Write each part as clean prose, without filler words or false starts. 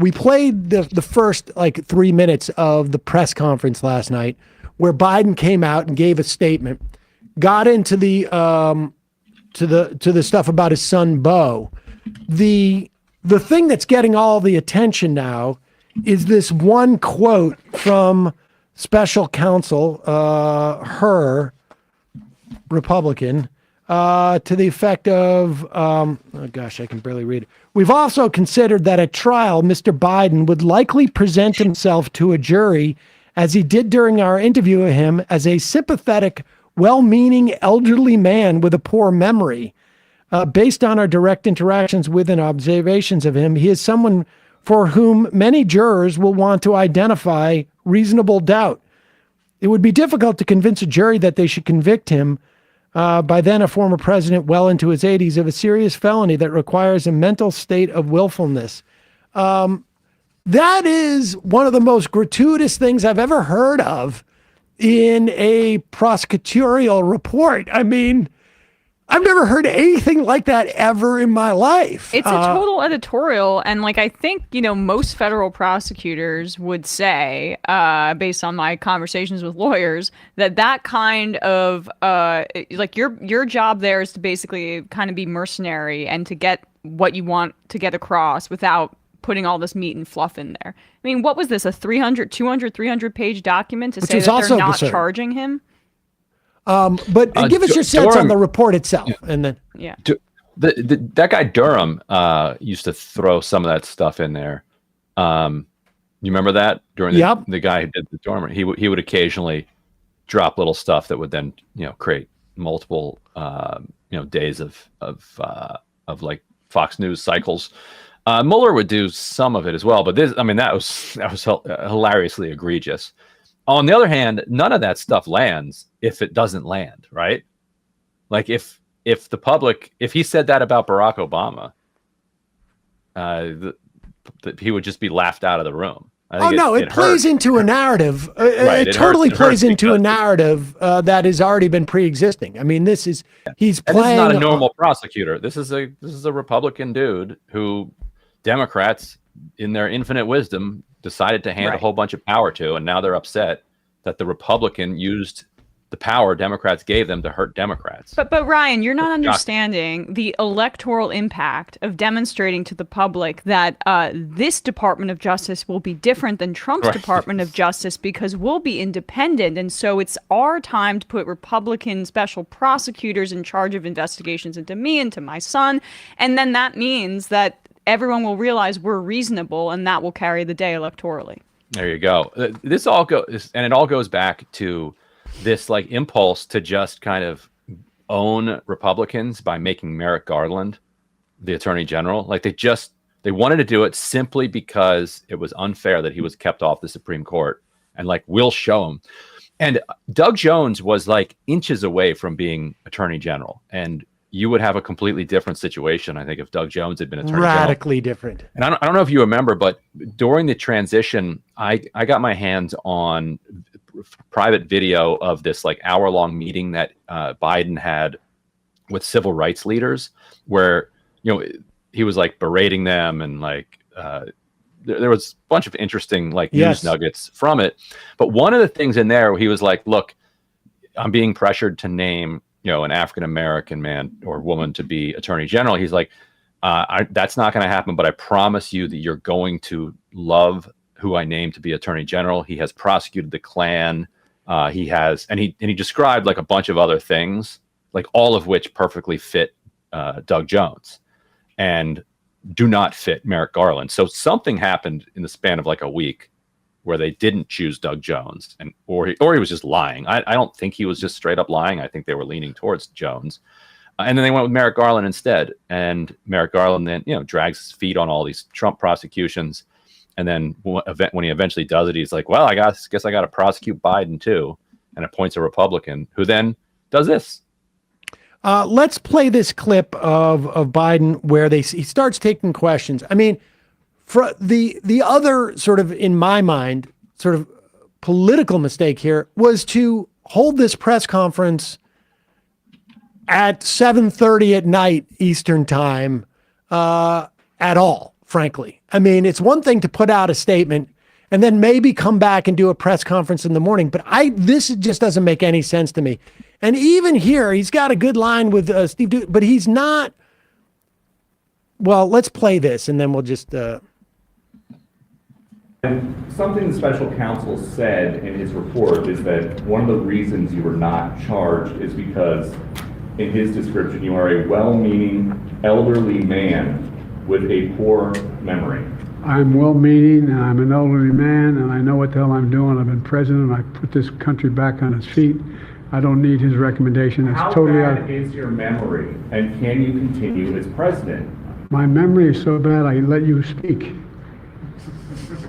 we played the first like 3 minutes of the press conference last night where Biden came out and gave a statement, got into the to the stuff about his son Beau. The thing that's getting all the attention now is this one quote from special counsel, her Republican, to the effect of, oh gosh, I can barely read it. We've also considered that at trial, Mr. Biden would likely present himself to a jury, as he did during our interview of him, as a sympathetic, well-meaning elderly man with a poor memory. Based on our direct interactions with and observations of him, he is someone for whom many jurors will want to identify reasonable doubt. It would be difficult to convince a jury that they should convict him, by then a former president well into his 80s, of a serious felony that requires a mental state of willfulness. That is one of the most gratuitous things I've ever heard of in a prosecutorial report. I mean, I've never heard anything like that ever in my life. It's a total editorial. And like, I think, most federal prosecutors would say, based on my conversations with lawyers, that kind of, like your job there is to basically kind of be mercenary and to get what you want to get across without putting all this meat and fluff in there. I mean, what was this, a 300 page document to say that they're not charging him? But give us your sense on the report itself, and then that guy Durham used to throw some of that stuff in there. You remember that during the guy who did the Durham? He would occasionally drop little stuff that would then create multiple days of like Fox News cycles. Mueller would do some of it as well, but that was hilariously egregious. On the other hand, none of that stuff lands if it doesn't land, right? Like if the public, if he said that about Barack Obama, he would just be laughed out of the room. It plays into a narrative. Right, it totally plays into a narrative that has already been pre-existing. I mean, he's playing. This is not a normal prosecutor. This is a Republican dude who Democrats, in their infinite wisdom, decided to hand a whole bunch of power to, and now they're upset that the Republican used the power Democrats gave them to hurt Democrats. But Ryan, you're not understanding the electoral impact of demonstrating to the public that this Department of Justice will be different than Trump's Department of Justice, because we'll be independent. And so it's our time to put Republican special prosecutors in charge of investigations into me and to my son. And then that means that everyone will realize we're reasonable, and that will carry the day electorally. There you go. This all goes, and it all goes back to this like impulse to just kind of own Republicans by making Merrick Garland the Attorney General. Like they wanted to do it simply because it was unfair that he was kept off the Supreme Court, and like, we'll show him. And Doug Jones was like inches away from being Attorney General, and you would have a completely different situation, I think, if Doug Jones had been Attorney General. Radically different. And I don't know if you remember, but during the transition, I got my hands on private video of this like hour-long meeting that Biden had with civil rights leaders, where he was like berating them, and like there was a bunch of interesting like news nuggets from it. But one of the things in there, he was like, "Look, I'm being pressured to name an African-American man or woman to be Attorney General." He's like, that's not going to happen, but I promise you that you're going to love who I named to be Attorney General. He has prosecuted the Klan. He described like a bunch of other things, like all of which perfectly fit Doug Jones and do not fit Merrick Garland. So something happened in the span of like a week where they didn't choose Doug Jones, or he was just lying. I don't think he was just straight up lying. I think they were leaning towards Jones. And then they went with Merrick Garland instead. And Merrick Garland then, drags his feet on all these Trump prosecutions. And then when he eventually does it, he's like, well, I guess I got to prosecute Biden too, and appoints a Republican who then does this. Let's play this clip of Biden where he starts taking questions. I mean, for the other sort of, in my mind, sort of political mistake here was to hold this press conference at 7:30 at night Eastern time at all. frankly. I mean, it's one thing to put out a statement and then maybe come back and do a press conference in the morning, but this just doesn't make any sense to me. And even here, he's got a good line with Steve Doocy, but he's not. Well, let's play this and then we'll just. Something the special counsel said in his report is that one of the reasons you were not charged is because, in his description, you are a well-meaning elderly man with a poor memory. I'm well-meaning, and I'm an elderly man, and I know what the hell I'm doing. I've been president. I put this country back on its feet. I don't need his recommendation. It's How totally bad is your memory, and can you continue as president? My memory is so bad, I let you speak.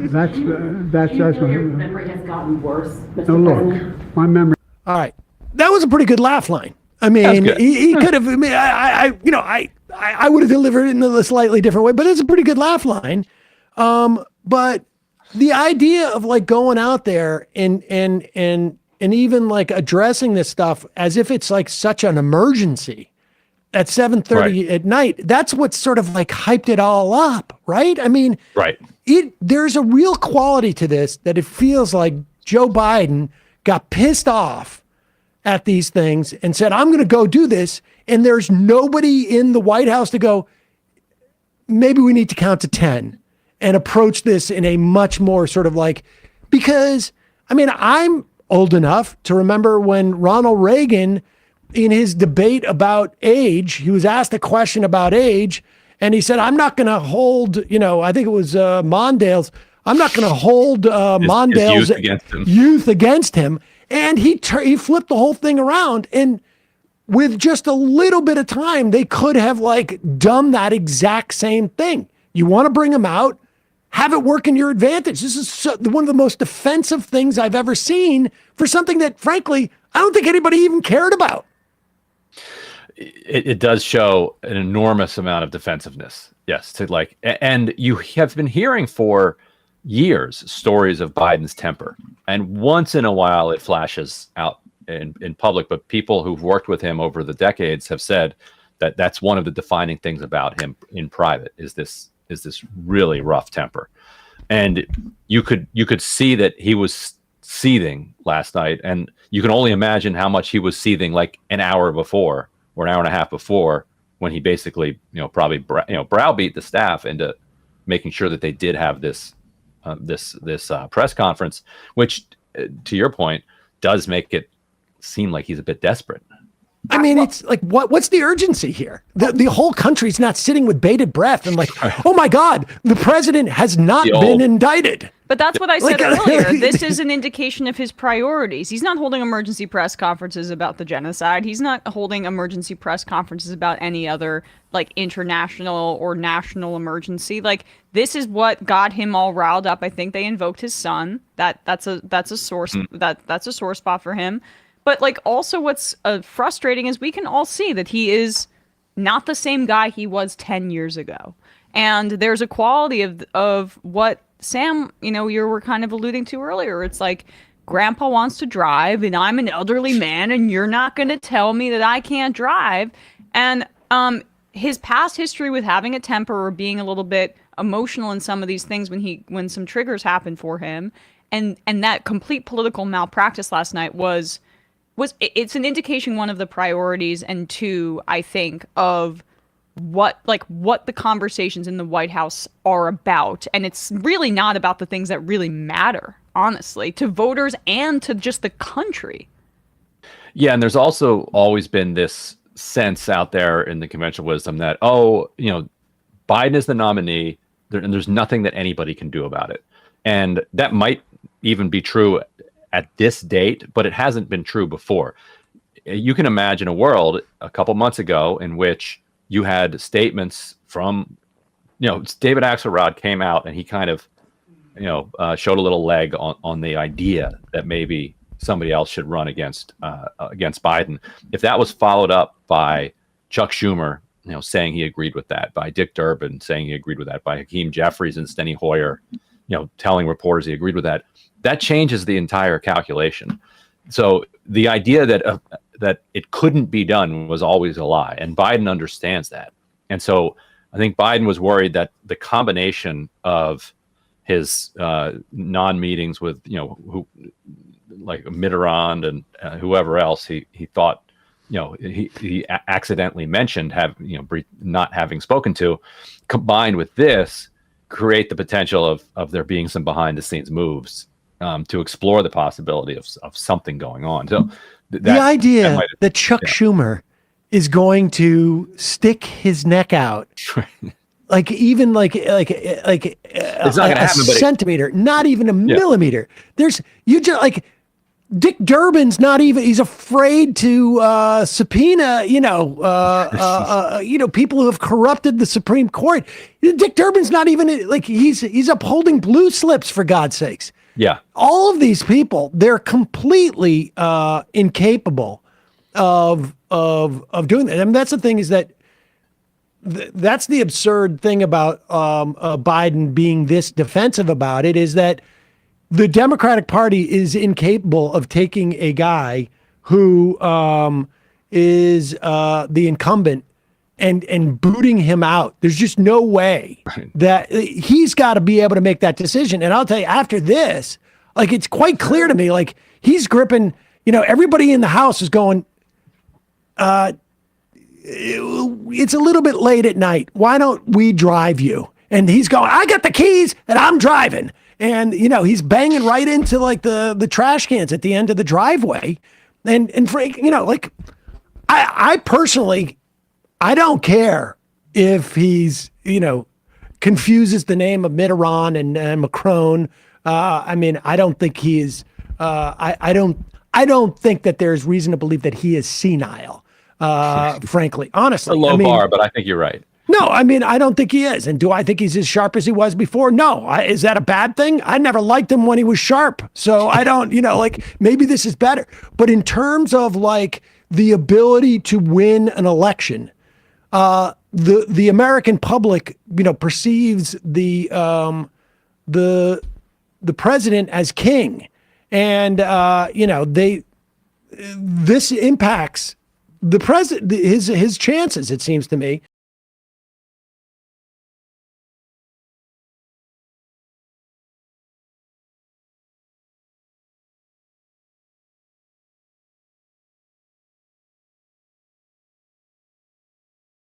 That's Do you what your memory has gotten worse, Mr. No, President? look, my memory. All right, that was a pretty good laugh line. I mean, he could have. I mean, I would have delivered it in a slightly different way, but it's a pretty good laugh line. But the idea of like going out there and even like addressing this stuff as if it's like such an emergency at 7:30 at night, that's what sort of like hyped it all up, right? I mean, there's a real quality to this that it feels like Joe Biden got pissed off at these things and said, I'm going to go do this. And there's nobody in the White House to go, maybe we need to count to 10 and approach this in a much more sort of like, because I mean, I'm old enough to remember when Ronald Reagan, in his debate about age, he was asked a question about age and he said, I'm not going to hold, I think it was Mondale's, I'm not going to hold Mondale's youth against him. And he flipped the whole thing around, and with just a little bit of time, they could have like done that exact same thing. You want to bring him out, have it work in your advantage. This is one of the most defensive things I've ever seen for something that, frankly, I don't think anybody even cared about. It does show an enormous amount of defensiveness. Yes. And you have been hearing for years stories of Biden's temper, and once in a while it flashes out in public, but people who've worked with him over the decades have said that that's one of the defining things about him in private is this really rough temper. And you could see that he was seething last night, and you can only imagine how much he was seething like an hour before or an hour and a half before, when he basically probably browbeat the staff into making sure that they did have this press conference, which, to your point, does make it seem like he's a bit desperate. I mean, it's like, what's the urgency here? The whole country's not sitting with bated breath and like, oh my God, the president has not been indicted. But that's what I said earlier. This is an indication of his priorities. He's not holding emergency press conferences about the genocide. He's not holding emergency press conferences about any other like international or national emergency. Like, this is what got him all riled up. I think they invoked his son. That's a source that's a sore spot for him. But like, also what's frustrating is we can all see that he is not the same guy he was 10 years ago. And there's a quality of what Sam, you were kind of alluding to earlier. It's like, Grandpa wants to drive and I'm an elderly man and you're not going to tell me that I can't drive. And his past history with having a temper or being a little bit emotional in some of these things when some triggers happen for him, and that complete political malpractice last night it's an indication, one, of the priorities, and two, I think, of what the conversations in the White House are about. And it's really not about the things that really matter, honestly, to voters and to just the country. Yeah, and there's also always been this sense out there in the conventional wisdom that, Biden is the nominee, and there's nothing that anybody can do about it. And that might even be true at this date, but it hasn't been true before. You can imagine a world a couple months ago in which you had statements from, David Axelrod came out and he kind of, showed a little leg on the idea that maybe somebody else should run against Biden. If that was followed up by Chuck Schumer, saying he agreed with that, by Dick Durbin saying he agreed with that, by Hakeem Jeffries and Steny Hoyer, telling reporters he agreed with that, that changes the entire calculation. So the idea that it couldn't be done was always a lie, and Biden understands that. And so I think Biden was worried that the combination of his non-meetings with, who like Mitterrand and whoever else he thought, he accidentally mentioned not having spoken to, combined with this, create the potential of there being some behind the scenes moves to explore the possibility of something going on. So the idea that Chuck Schumer is going to stick his neck out, like even like it's not a happen, centimeter, not even a millimeter. Like Dick Durbin's not even, he's afraid to subpoena, people who have corrupted the Supreme Court. Dick Durbin's not even like, he's upholding blue slips, for God's sakes. Yeah. All of these people, they're completely incapable of doing that. I mean, that's the thing, is that that's the absurd thing about Biden being this defensive about it, is that the Democratic Party is incapable of taking a guy who is the incumbent and booting him out. There's just no way that he's got to be able to make that decision. And I'll tell you, after this, like, it's quite clear to me, like, he's gripping, everybody in the House is going, it's a little bit late at night. Why don't we drive you? And he's going, I got the keys and I'm driving. And, he's banging right into like the trash cans at the end of the driveway. And Frank, like, I personally, I don't care if he's, confuses the name of Mitterrand and Macron. I mean, I don't think he is, I don't think that there's reason to believe that he is senile, frankly, honestly. A low bar, but I think you're right. No, I mean, I don't think he is. And do I think he's as sharp as he was before? No. Is that a bad thing? I never liked him when he was sharp. So I don't, like, maybe this is better. But in terms of like the ability to win an election, the American public, perceives the president as king. And, this impacts the president, his chances, it seems to me.